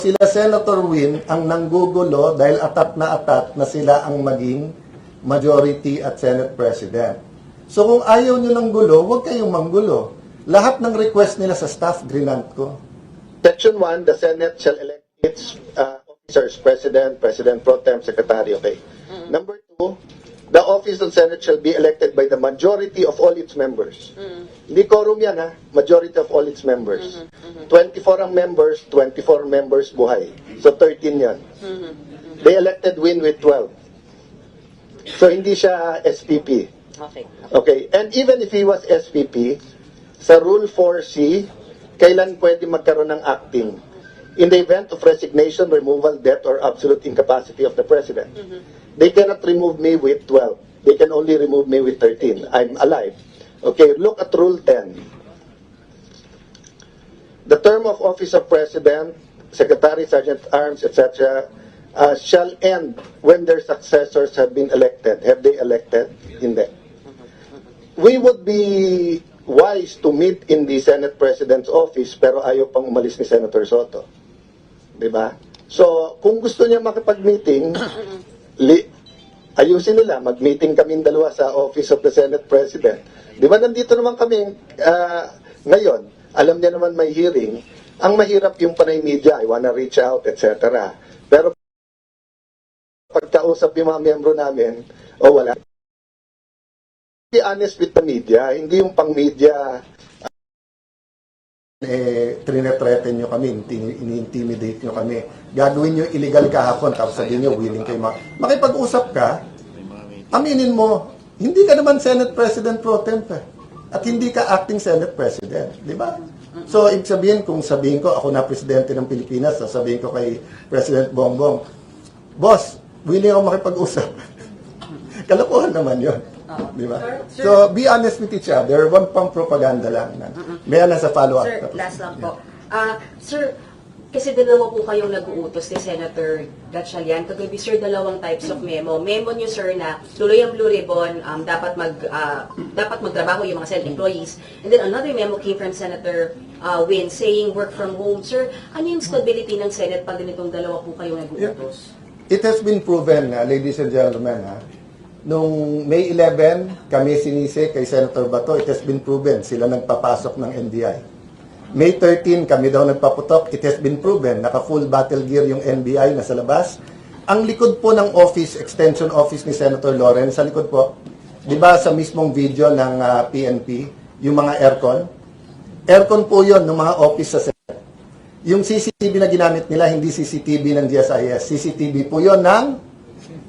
Sila Senator Win ang nanggugulo dahil atat na sila ang maging majority at Senate President. So kung ayaw nyo ng gulo, huwag kayong manggulo. Lahat ng request nila sa staff, grinant ko. Section 1, the Senate shall elect its officers, President, President Pro Tem, Secretary, okay. Number 2, the office of Senate shall be elected by the majority of all its members. Hindi quorum yan, ha? Majority of all its members. 24 ang members, 24 members buhay. So 13 yan. They elected Win with 12. So hindi siya SPP. Okay. Okay, and even if he was SPP, sa Rule 4C, kailan pwede magkaroon ng acting? In the event of resignation, removal, death, or absolute incapacity of the President. They cannot remove me with 12. They can only remove me with 13. I'm alive. Okay, look at Rule 10. The term of office of President, Secretary, Sergeant at Arms, etc., shall end when their successors have been elected. Have they elected? Hindi. We would be wise to meet in the Senate President's office pero ayaw pang umalis ni Senator Soto. Diba? So, kung gusto niya makipag-meeting, ayusin nila, mag-meeting kaming dalawa sa office of the Senate President. Diba nandito naman kami ngayon, alam niya naman may hearing, ang mahirap yung panay media, I wanna reach out, etc. Pero pagkausap yung mga miyembro namin, wala. Be honest with the media, hindi yung pang-media. Trinetreten nyo kami, ini-intimidate nyo kami. Gagawin nyo illegal kahapon, tapos sabihin nyo, willing kayo makipag-usap ka, aminin mo, hindi ka naman Senate President Pro Tem, at hindi ka acting Senate President, di ba? So, ibig sabihin, kung sabihin ko, ako na Presidente ng Pilipinas, sabihin ko kay President Bongbong, Boss, willing ako makipag-usap. Kalokohan naman yun. Di ba? So, be honest with each other. Huwag pang propaganda lang. May alam sa follow-up. Sir, last lang po. Sir, kasi dalawa po kayong nag-uutos ni Senator Gatchalian. Kagabi, sir, dalawang types of memo. Memo niyo, sir, na tuloy ang Blue Ribbon, dapat magtrabaho yung mga Senate employees. And then another memo came from Senator Win saying work from home. Sir, ano yung stability ng Senate pag ganitong dalawa po kayong nag-uutos? It has been proven, ladies and gentlemen, nung May 11, kami sinisi kay Senator Bato, it has been proven, sila nagpapasok ng NBI. May 13, kami daw nagpaputok, it has been proven, naka-full battle gear yung NBI na sa labas. Ang likod po ng office, extension office ni Senator Lawrence, sa likod po, di ba sa mismong video ng PNP, yung mga aircon? Aircon po yon ng mga office sa Senate. Yung CCTV na ginamit nila, hindi CCTV ng DSIS, CCTV po yon ng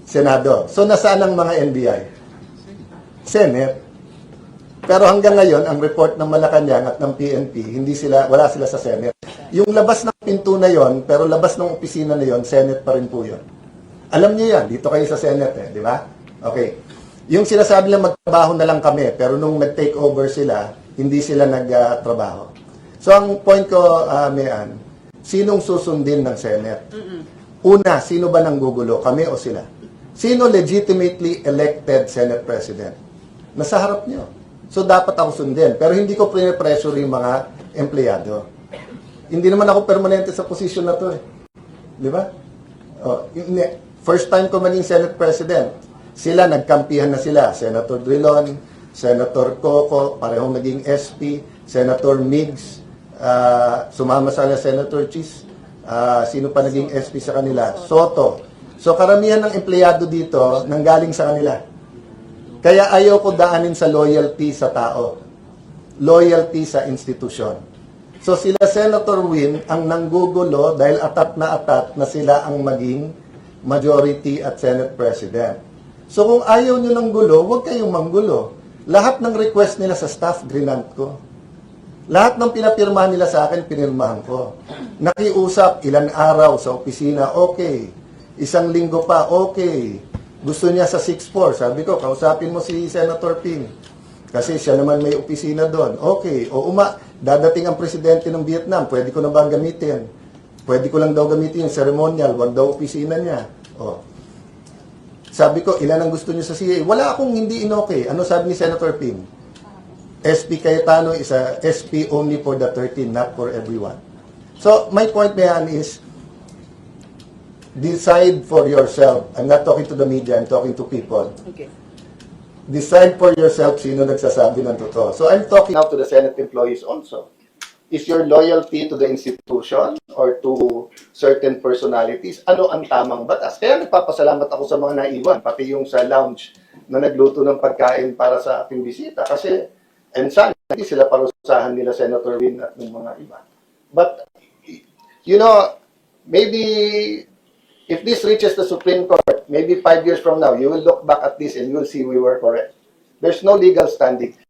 Senado. So, nasaan ang mga NBI? Senate. Pero hanggang ngayon, ang report ng Malacanang at ng PNP, wala sila sa Senate. Yung labas ng pinto na yon, pero labas ng opisina na yon, Senate pa rin po yon. Alam niyo yan, dito kayo sa Senate, di ba? Okay. Yung sinasabi lang magtrabaho na lang kami, pero nung nag-take over sila, hindi sila nagtrabaho. So, ang point ko, Mayan, sinong susundin ng Senate? Una, sino ba nanggugulo? Kami o sila? Sino legitimately elected Senate President? Nasa harap nyo. So, dapat ako sundin. Pero hindi ko pre-pressure yung mga empleyado. Hindi naman ako permanente sa posisyon na to. Di ba? First time ko maging Senate President. Sila, nagkampihan na sila. Senator Drilon, Senator Coco, parehong naging SP, Senator Migs, sumama sa Senator Chis. Sino pa naging SP sa kanila? Soto. So, karamihan ng empleyado dito nanggaling sa kanila. Kaya ayaw ko daanin sa loyalty sa tao. Loyalty sa institusyon. So, sila Senator Win ang nanggugulo dahil atat na sila ang maging majority at Senate President. So, kung ayaw nyo ng gulo, huwag kayong manggulo. Lahat ng request nila sa staff, grinant ko. Lahat ng pinapirmahan nila sa akin, pinirmahan ko. Nakiusap, ilan araw sa opisina, okay. Isang linggo pa, okay. Gusto niya sa 6-4. Sabi ko, kausapin mo si Senator Ping. Kasi siya naman may opisina doon. Okay. O dadating ang presidente ng Vietnam. Pwede ko na ba gamitin? Pwede ko lang daw gamitin yung ceremonial. Wag daw opisina niya. O. Sabi ko, ilan ang gusto niyo sa CA? Wala akong hindi in-okay. Ano sabi ni Senator Ping? SP Cayetano is a SP only for the 13, not for everyone. So, my point, Mayan, is decide for yourself. I'm not talking to the media, I'm talking to people. Okay. Decide for yourself sino nagsasabi ng totoo. So I'm talking now to the Senate employees also. Is your loyalty to the institution or to certain personalities? Ano ang tamang batas? Kaya nagpapasalamat ako sa mga naiwan, pati yung sa lounge na nagluto ng pagkain para sa aking bisita. Kasi, and sana, hindi sila parusahan nila Senator Win at ng mga iba. But, you know, maybe if this reaches the Supreme Court, maybe 5 years from now, you will look back at this and you will see we were correct. There's no legal standing.